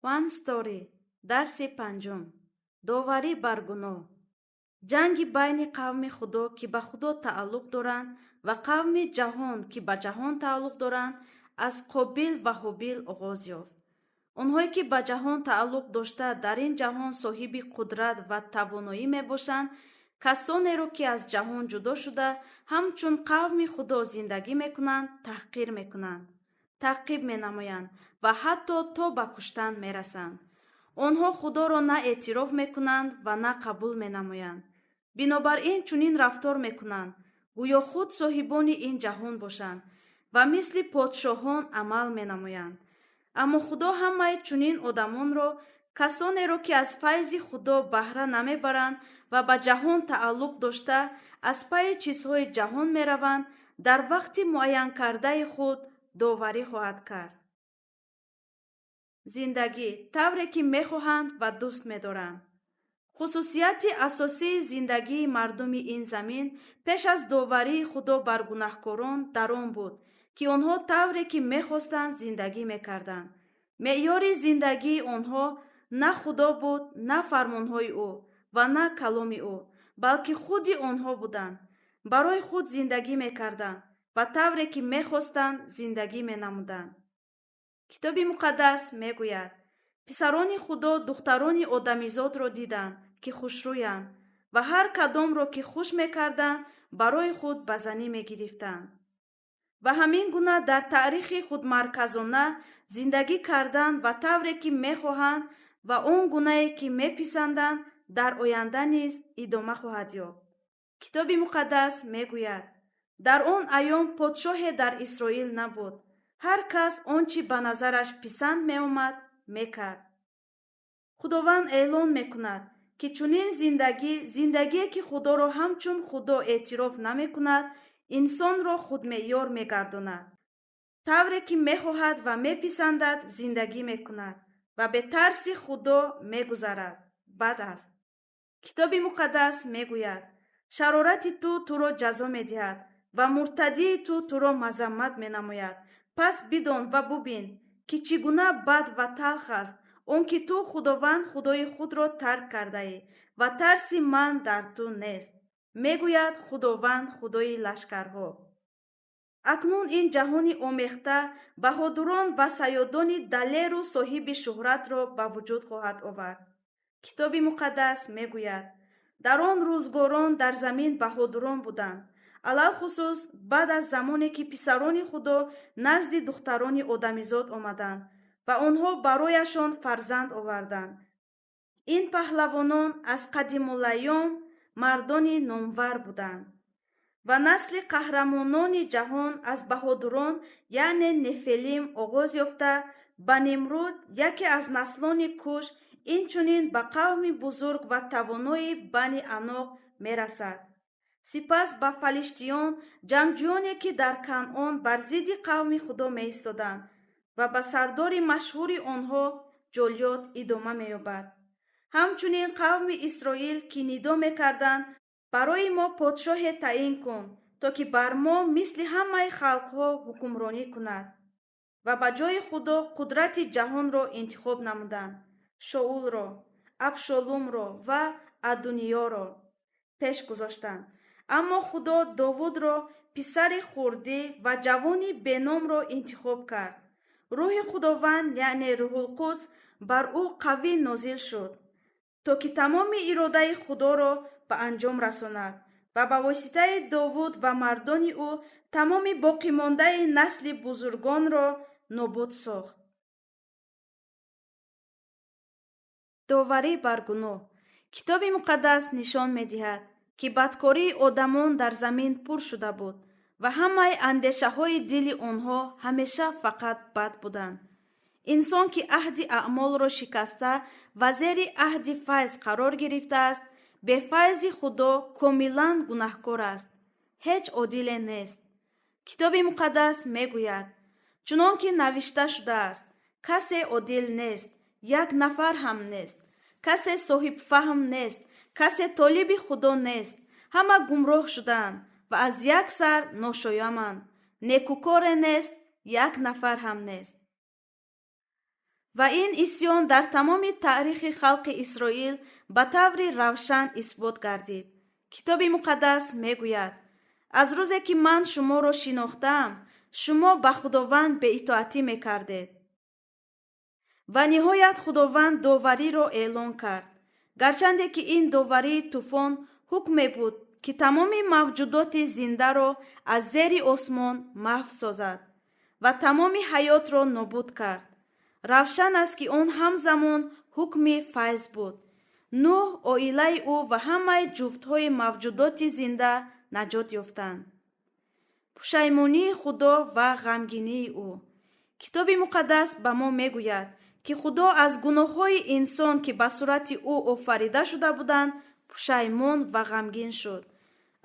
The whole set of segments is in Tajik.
One story. درس پنجم. داوری بر گناه. جنگ بین قوم خدا که به خدا تعلق دارند و قوم جهان که به جهان تعلق دارند از قابیل و هابیل آغاز یافت. آنهایی که به جهان تعلق داشته در این جهان صاحب قدرت و توانایی می باشند، کسانی را که از جهان جدا شده همچون قوم خدا زندگی میکنند تحقیر میکنند، تعقیب می نمایند و حتی تا به کشتن می رسند. آنها خدا را نه اعتراف میکنند و نه قبول می نمایند. بنابراین چنین رفتار میکنند گویا خود صاحبان این جهان باشند و مثل پادشاهان عمل می نمایند. اما خدا همه چنین آدمان را، کسانی را که از فیض خدا بهره نمیبرند و به جهان تعلق داشته از پی چیزهای جهان می روند، در وقت معین کرده خود داوری خواهد کرد. زندگی طوری که میخواهند و دوست می‌دارند. خصوصیت اساسی زندگی مردم این زمین پیش از داوری خدا بر گناهکاران در آن بود که آنها طوری که می‌خواستند زندگی می‌کردند. معیار زندگی آنها نه خدا بود، نه فرمانهای او و نه کلام او، بلکه خود آنها بودند. برای خود زندگی می‌کردند و طوری که می‌خواستند زندگی می‌نمودند. کتاب مقدس میگوید پسران خدا دختران آدمیزاد را دیدند که خوشرویند و هر کدام را که خوش میکردند برای خود به زنی میگرفتند و همین گونه در تاریخ خود مرکزانه زندگی کردند و طوری که میخواهند و آن گونه‌ای که میپسندند در آینده نیز ادامه خواهد یافت. کتاب مقدس میگوید در آن ایام پادشاه در اسرائیل نبود. هر کس آنچه به نظرش پسند می آمد می کرد. خداوند اعلان می کند که چنین زندگی که خدا را همچون خدا اعتراف نمی کند، انسان را خود معیار می گرداند. طوری که می خواهد و می پسندد زندگی می کند و به ترس خدا می گذرد. بد است. کتاب مقدس می گوید شرارت تو را جزا می دهد و مرتدی تو را مذمت می نماید. پس بدان و ببین که چگونه بد و تلخ است اون که تو خداوند خدای خود را ترک کرده ای و ترس من در تو نیست. میگوید خداوند خدای لشکرها. اکنون این جهان آمیخته بهادران و صیادان دلیر و صاحب شهرت را به وجود خواهد آورد. کتاب مقدس میگوید در آن روزگاران در زمین بهادران بودند، علل خصوص بعد از زمانی که پسران خدا نزد دختران آدمیزاد آمدند و آنها برایشان فرزند آوردند. این پهلوانان از قدیم الایام مردان نامور بودند و نسل قهرمانان جهان از بهادران یعنی نفلیم آغاز یافته به نمرود یکی از نسلان کوش، اینچنین به قوم بزرگ و توانای بنی عناق می رسد. سپس به فلسطینیان جنگجویانی که در کنعان بر ضد قوم خدا می ایستادند و به سردار مشهور آنها جولیات ادامه می یابد. همچنین قوم اسرائیل که ندا می کردند برای ما پادشاه تعیین کن تا که بر ما مثل همه خلقها حکمرانی کند و به جای خدا قدرت جهان را انتخاب نمودند. شاول را، ابشالوم را و ادونیا را پیش گذاشتند. اما خدا داوود را پسر خرده و جوانی بنام را انتخاب کرد. روح خداوند یعنی روح القدس بر او قوی نازل شد تا که تمام اراده خدا را به انجام رساند و به واسطه داوود و مردان او تمام باقی مانده نسل بزرگان را نابود ساخت. داوری بر گناه. کتاب مقدس نشان می دهد که بدکاری آدمان در زمین پر شده بود و همه اندیشه های دل آنها همیشه فقط بد بودند. انسان که عهد اعمال را شکسته و زیر عهد فیض قرار گرفته است، به فیض خدا کاملا گناهکار است. هیچ عادل نیست. کتاب مقدس می گوید چنان که نوشته شده است کسی عادل نیست، یک نفر هم نیست. کسی صاحب فهم نیست، کسی طالب خدا نیست. همه گمراه شدند و از یک سر ناشایمند. نیکوکار نیست، یک نفر هم نیست. و این عصیان در تمام تاریخ خلق اسرائیل به طور روشن اثبات گردید. کتاب مقدس میگوید از روزی که من شما را شناختم شما به خداوند بی‌اطاعتی میکردید. و نهایت خداوند داوری را اعلان کرد. گرچند که این داوری طوفان حکمی بود که تمام موجودات زنده را از زیر آسمان محو سازد و تمام حیات را نابود کرد. روشن است که آن همزمان حکم فیض بود. نوح، عائله او و همه جفت‌های موجودات زنده نجات یافتند. پشیمانی خدا و غمگینی او. کتاب مقدس به ما میگوید که خدا از گناه‌های انسان که به صورت او آفریده شده بودند پشیمان و غمگین شد.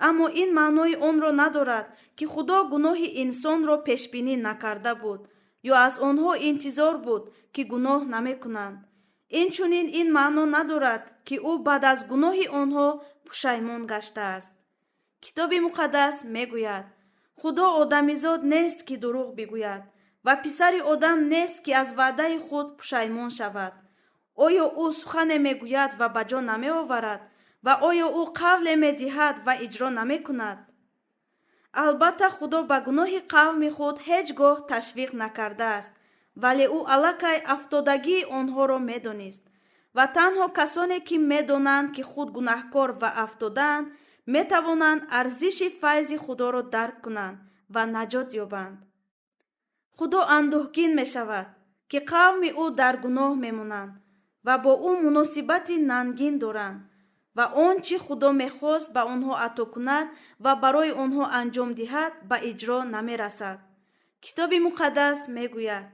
اما این معنای آن را ندارد که خدا گناه انسان را پیش بینی نکرده بود یا از آنها انتظار بود که گناه نمی‌کنند. اینچنین این معنا ندارد که او بعد از گناه آنها پشیمان گشته است. کتاب مقدس میگوید خدا آدمیزاد نیست که دروغ بگوید و پسر آدم نیست که از وعده خود پشیمان شود. آیا او سخن میگوید و به جا نمی آورد و آیا او قول میدهد و اجرا نمی کند؟ البته خدا به گناه قوم خود هیچگاه تشویق نکرده است، ولی او الکی افتادگی آنها را میدانست و تنها کسانی که میدانند که خود گناهکار و افتادند میتوانند ارزش فیض خدا را درک کنند و نجات یابند. خدا اندوهگین می شود که قوم او در گناه میمونند و با او مناسبت ننگین دارند و آنچه خدا میخواست به آنها عطا کند و برای آنها انجام دهد به اجرا نمی رسد. کتاب مقدس میگوید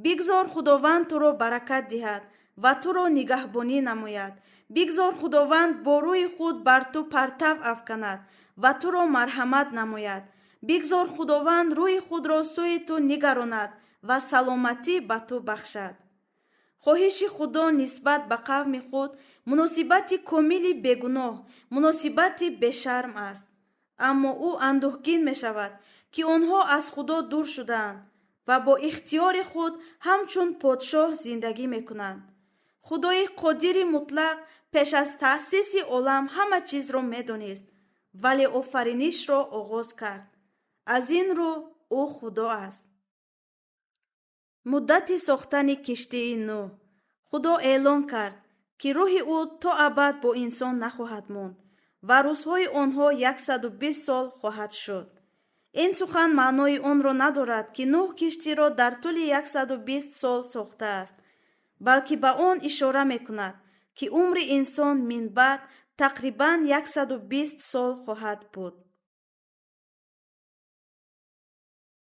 بگذار خداوند تو را برکت دهد و تو را نگهبانی نماید. بگذار خداوند با روی خود بر تو پرتو افکند و تو را مرحمت نماید. بگذار خداوند روی خود را سوی تو نگراند و سلامتی به تو بخشد. خواهش خدا نسبت به قوم خود مناسبت کاملی بگناه، مناسبت بشرم است. اما او اندوهگین می شود که آنها از خدا دور شدند و با اختیار خود همچون پادشاه زندگی می کنند. خدای قادر مطلق پیش از تأسیس عالم همه چیز را می دانست ولی آفرینش را آغاز کرد. از این رو او خدا است. مدت ساختن کشتی نوح. خدا اعلان کرد که روح او تا ابد با انسان نخواهد ماند و روزهای آنها 120 سال خواهد شد. این سخن معنای آن را ندارد که نوح کشتی را در طول 120 سال ساخته است، بلکه به آن اشاره می‌کند که عمر انسان من بعد تقریباً 120 سال خواهد بود.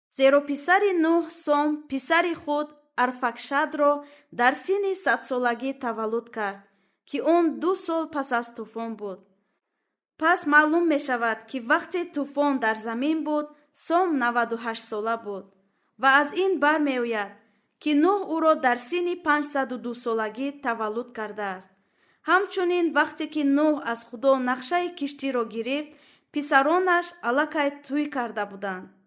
زیرا پسر نوح سام پسر خود ارفکشد را در سن 100 سالگی تولد کرد که آن 2 سال پس از طوفان بود. پس معلوم می شود که وقتی طوفان در زمین بود سام 98 ساله بود و از این بر می آید که نوح او را در سن 502 سالگی تولد کرده است. همچنین وقتی که نوح از خدا نقشه کشتی را گرفت پسرانش الکی توی کرده بودند.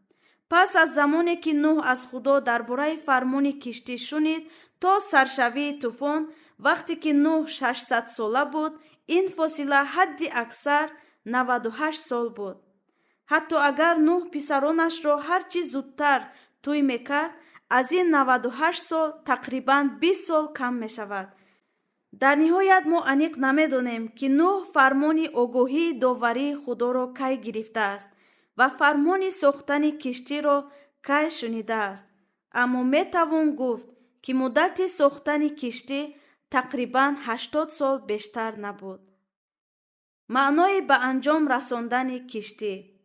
پس از زمانی که نوح از خدا درباره فرمان کشتی شنید تا سرشوی طوفان وقتی که نوح 600 ساله بود این فاصله حد اکثر 98 سال بود. حتی اگر نوح پسرانش را هرچی زودتر توی میکرد از این 98 سال تقریباً 20 سال کم می شود. در نهایت ما انیق نمیدانیم که نوح فرمان آگاهی داوری خدا را کی گرفته است و فرمان ساختن کشتی را کی شنیده است. اما می توان گفت که مدت ساختن کشتی تقریباً 80 سال بیشتر نبود. معنای به انجام رساندن کشتی.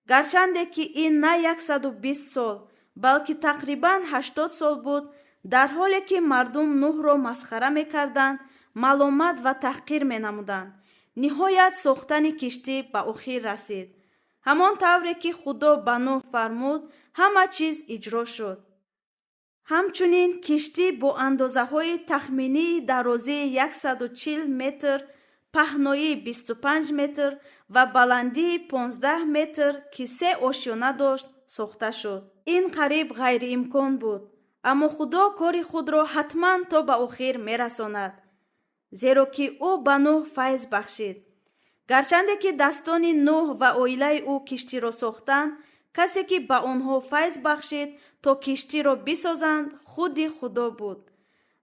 گرچنده که این نه 120 سال بلکه تقریباً 80 سال بود، در حالی که مردم نوح را مسخره می کردند، ملامت و تحقیر می نمودند. نهایت ساختن کشتی به آخر رسید. همان طوری که خدا به نوح فرمود همه چیز اجرا شد. همچنین کشتی با اندازه های تخمینی درازی 140 متر، پهنایی 25 متر و بلندی 15 متر که 3 آشیانه داشت ساخته شد. این قریب غیر امکان بود. аммо худо кори худро ҳатман то ба охир мерасонад, зеро ки ӯ ба Нӯҳ файз бахшид. гарчанде ки дастони Нӯҳ ва оилаи ӯ киштиро сохтанд, касе ки ба онҳо файз бахшид то киштиро бисозанд худи худо буд.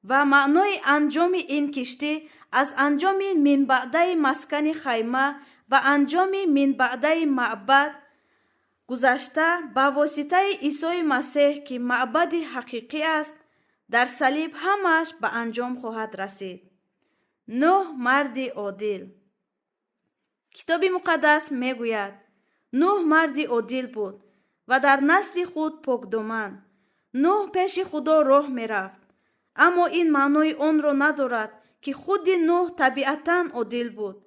ва маънои анҷоми ин киштӣ аз анҷоми минбаъдаи маскани хайма ва анҷоми минбаъдаи маъбад гузашта ба воситаи Исои Масеҳ, ки маъбади ҳақиқӣ аст, дар салиб ҳамааш ба анҷом хоҳад расид. Нӯҳ марди одил. китоби муқаддас мегӯяд Нӯҳ марди одил буд ва дар насли худ покдоман. Нӯҳ пеши худо роҳ мерафт. аммо ин маънои онро надорад ки худи Нӯҳ табиатан одил буд.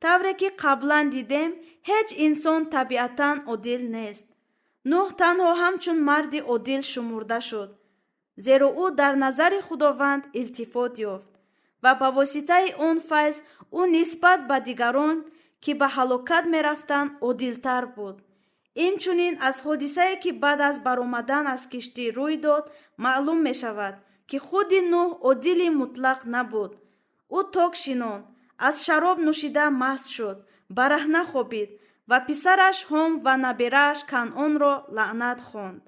тавре ки қаблан дидем, ҳеҷ инсон табиатан одил нест. Нӯҳ танҳо ҳамчун марди одил шумурда шуд, зеро ӯ дар назари Худованд илтифот ёфт ва ба воситаи он файз ӯ нисбат ба дигарон, ки ба ҳалокат мерафтанд, одилтар буд. инчунин аз ҳодисае ки баъд аз баромадан аз киштӣ рӯй дод маълум мешавад, ки худи Нӯҳ одили мутлақ набуд. ӯ ток шинон, аз шароб нӯшида маст шуд, бараҳна хобид ва писараш Ҳом ва наберааш Канъонро лаънат хонд.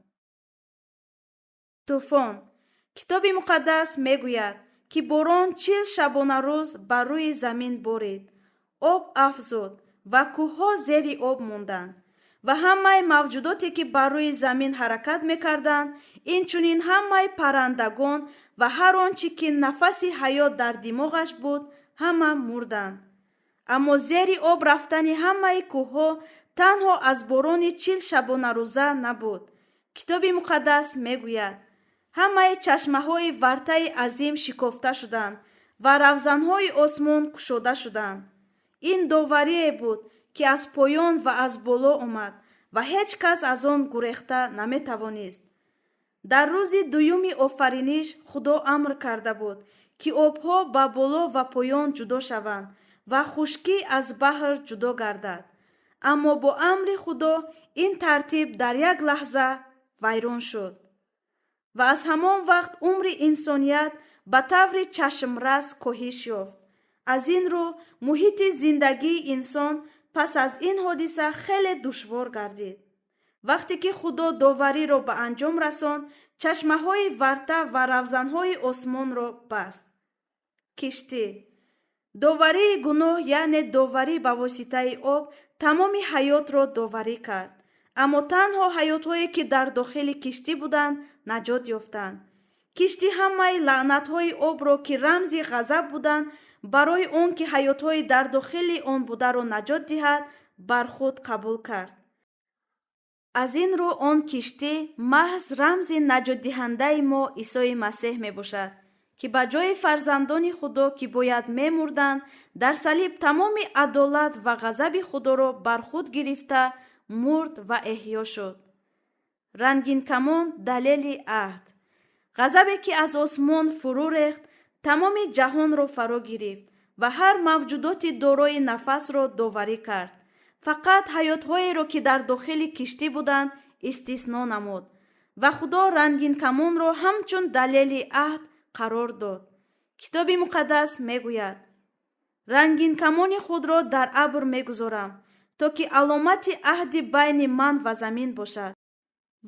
тӯфон. китоби муқаддас мегӯяд, ки борон 40 шабонарӯз бар рӯи замин борид. об афзуд ва кӯҳҳо зери об монданд ва ҳамаи мавҷудоте ки бар рӯи замин ҳаракат мекарданд, инчунин ҳамаи паррандагон ва ҳар он чӣ ки нафаси ҳаёт дар димоғаш буд, ҳама мурданд. аммо зери об рафтани ҳамаи кӯҳҳо танҳо аз борони 40 шабонарӯза набуд. китоби муқаддас мегӯяд ҳамаи чашмаҳои вартаи азим шикофта шуданд ва равзанҳои осмон кушода шуданд. ин доварие буд, ки аз поён ва аз боло омад ва ҳеҷ кас аз он гурехта наметавонист. дар рӯзи дуюми офариниш худо амр карда буд, ки обҳо ба боло ва поён ҷудо шаванд ва хушкӣ аз баҳр ҷудо гардад. аммо бо амри худо ин тартиб дар як лаҳза вайрон шуд. ва аз ҳамон вақт умри инсоният ба таври чашмрас коҳиш ёфт. аз ин рӯ муҳити зиндагии инсон пас аз ин ҳодиса хеле душвор гардид. вақте ки худо довариро ба анҷом расонд, чашмаҳои варта ва равзанҳои осмонро баст. киштӣ. доварии гуноҳ, яъне доварӣ ба воситаи об, тамоми ҳаётро доварӣ кард. аммо танҳо ҳаётҳое ки дар дохили киштӣ буданд, наҷот ёфтанд. киштӣ ҳамаи лаънатҳои обро, ки рамзи ғазаб буданд, барои он ки ҳаётҳои дар дохили он бударо наҷот диҳад, бар худ қабул кард. аз ин рӯ он киштӣ маҳз рамзи наҷотдиҳандаи мо Исои Масеҳ мебошад, ки ба ҷои фарзандони худо, ки бояд мемурданд, дар салиб тамоми адолат ва ғазаби худоро бар худ гирифта мурд ва эҳьё шуд. рангинкамон далели аҳд. ғазабе ки аз осмон фурӯ рехт, тамоми ҷаҳонро фаро гирифт ва ҳар мавҷудоти дорои нафасро доварӣ кард. фақат ҳаётҳоеро, ки дар дохили киштӣ буданд, истисно намуд ва худо рангинкамонро ҳамчун далели аҳд қарор дод. китоби муқаддас мегӯяд рангинкамони худро дар абр мегузорам, то ки аломати аҳди байни ман ва замин бошад.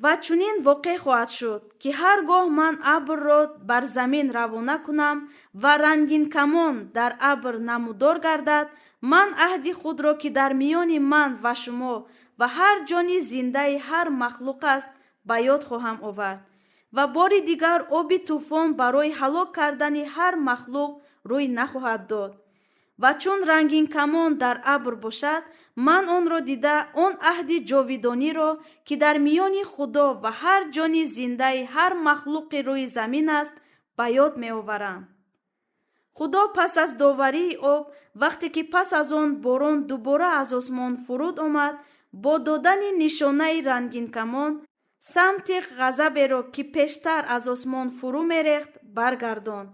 ва чунин воқеъ хоҳад шуд, ки ҳар гоҳ ман абрро бар замин равона кунам ва рангинкамон дар абр намудор гардад, ман аҳди худро, ки дар миёни ман ва шумо ва ҳар ҷони зиндаи ҳар махлуқ аст, ба ёд хоҳам овард. ва бори дигар оби тӯфон барои ҳалок кардани ҳар махлуқ рӯй нахоҳад дод. ва чун рангинкамон дар абр бошад, ман онро дида он аҳди ҷовидониро, ки дар миёни худо ва ҳар ҷони зиндаи ҳар махлуқи рӯи замин аст, ба ёд меоварам. худо пас аз доварии об, вақте ки пас аз он борон дубора аз осмон фуруд омад, бо додани нишонаи рангинкамон самти ғазаберо, ки пештар аз осмон фурӯ мерехт, баргардонд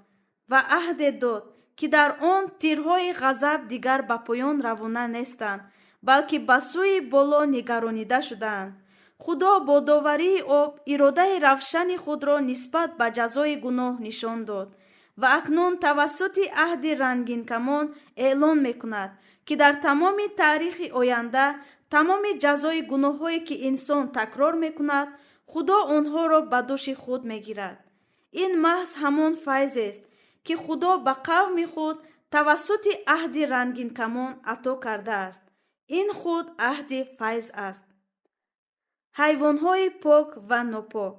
ва аҳде дод, ки дар он тирҳои ғазаб дигар ба поён равона нестанд, балки ба сӯи боло нигаронида шудаанд. خدا با داوری آب اراده روشن خود را نسبت به جزای گناه نشان داد و اکنون توسط عهد رنگین کمان اعلان میکند که در تمام تاریخ آینده تمام جزای گناه‌هایی که انسان تکرار میکند خدا آنها را به دوش خود میگیرد. این محض همان فیض است که خدا به قوم خود توسط عهد رنگین کمان عطا کرده است. این خود عهد فیض است. حیوان‌های پاک و ناپاک.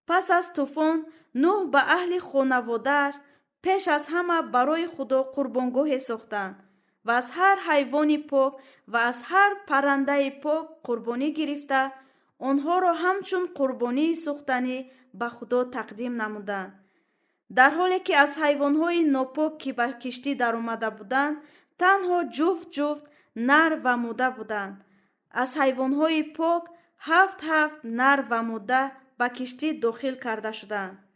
پس از طوفان نوح به اهل خانواده‌اش پیش از همه برای خدا قربانگاه ساختند و از هر حیوان پاک و از هر پرنده پاک قربانی گرفته آنها را همچون قربانی سوختنی به خدا تقدیم نمودند. در حالی که از حیوان‌های ناپاک که به کشتی در آمده بودند تنها جفت نر و ماده بودند. از حیوان‌های پاک هفت نر و ماده به کشتی داخل کرده شدند.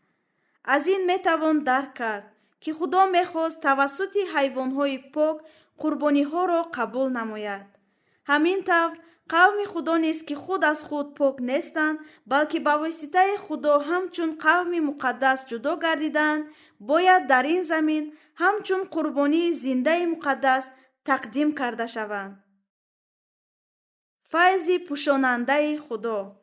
از این میتوان درک کرد که خدا میخواست توسط حیوان‌های پاک قربانی‌ها را قبول نماید. همین طور قوم خدا نیست که خود از خود پاک نیستند بلکه به واسطه خدا همچون قوم مقدس جدا گردیدند باید در این زمین همچون قربانی زنده مقدس تقدیم کرده شوند. فیض پوشاننده خدا.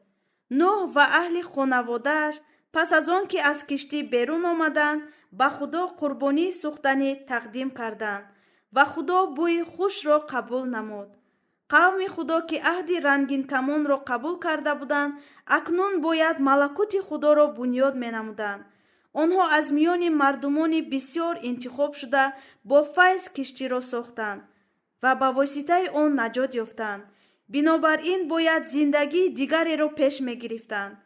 نوح و اهل خانواده‌اش پس از آن که از کشتی بیرون آمدند به خدا قربانی سوختنی تقدیم کردند و خدا بوی خوش را قبول نمود. قوم خدا که عهد رنگین کمان را قبول کرده بودند اکنون باید ملکوت خدا را بنیاد می نمودند. آنها از میان مردمان بسیار انتخاب شده با فیض کشتی را ساختند و با واسطه آن نجات یافتند. بنابراین باید زندگی دیگری را پیش می گرفتند.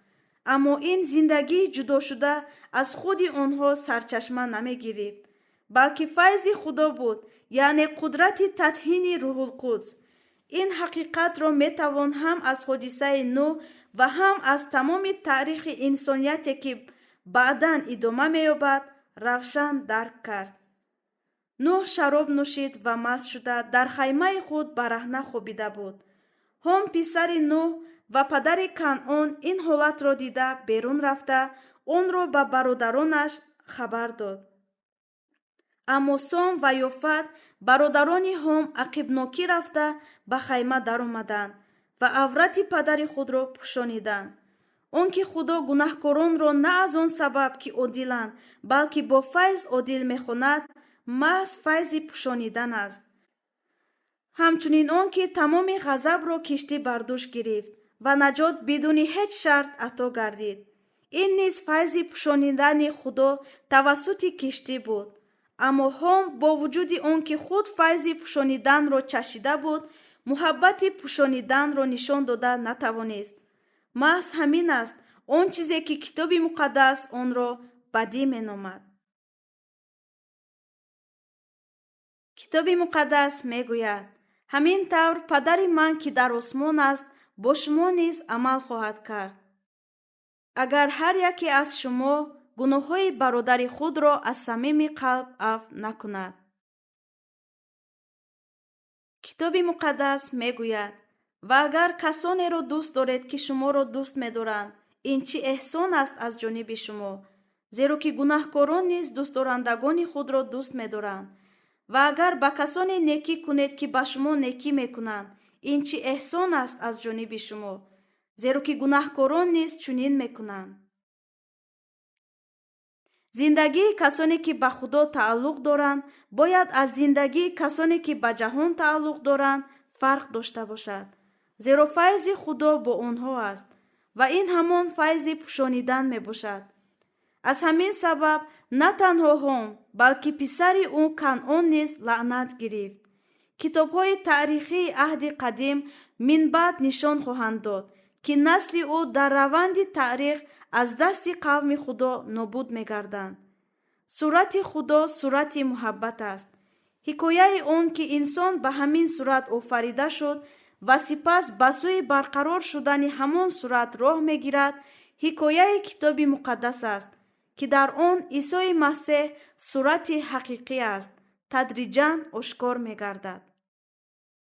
اما این زندگی جدا شده از خود آنها سرچشمه نمی گرفت بلکه فیض خدا بود، یعنی قدرت تطهین روح القدس. این حقیقت را می توان هم از حادثه نوح و هم از تمام تاریخ انسانیت که بعداً ادامه می یابد روشن درک کرد. نوح شراب نوشید و مست شده در خیمه خود برهنه خوابیده بود. هم پسر نوح و پدر کنعان این حالت را دیده بیرون رفته آن را به برادرانش خبر داد. اما سام و یافت برادران هم عقب‌ناکی رفته به خیمه در آمدند و عورت پدر خود را پوشانیدند. آن که خدا گناهکاران را نه از آن سبب که عادلند بلکه با فیض عادل می‌خواند محض فیض پوشانیدن است. همچنین آن که تمام غضب را کشتی بر دوش گرفت و نجات بدون هیچ شرط عطا گردید. این نیز فیض پوشانیدن خدا توسط کشتی بود. اما هم با وجود آن که خود فیض پوشانیدن را چشیده بود محبت پوشانیدن را نشان داده نتوانست. محض همین است آن چیزی که کتاب مقدس آن را بدی مینامد. کتاب مقدس میگوید همین طور پدر من که در آسمان است با شما نیز عمل خواهد کرد. اگر هر یکی از شما گناه‌های برادر خود را از صمیم قلب عفو نکند. کتاب مقدس میگوید و اگر کسانی را دوست دارید که شما را دوست می‌دارند این چه احسان است از جانب شما، زیرا که گناهکاران نیز دوست دارندگان خود را دوست می‌دارند. و اگر به کسانی نیکی کنید که به شما نیکی میکنند این چه احسان است از جانب شما، زیرا که گناهکاران نیز چنین میکنند. زندگی کسانی که به خدا تعلق دارند باید از زندگی کسانی که به جهان تعلق دارند فرق داشته باشد، زیرا فیض خدا با آنها است و این همان فیض پوشانیدن می باشد. از همین سبب نه تنها هم بلکه پسر او کنعان نیز لعنت گرفت. کتاب‌های تاریخی عهد قدیم من بعد نشان خواهند داد که نسل او در روند تاریخ از دست قوم خدا نابود می‌گردند. صورت خدا صورت محبت است. حکایه آن که انسان به همین صورت آفریده شد و سپس به سوی برقرار شدن همان صورت راه می‌گیرد حکایه کتاب مقدس است که در آن عیسی مسیح صورت حقیقی است تدریجاً آشکار می‌گردد.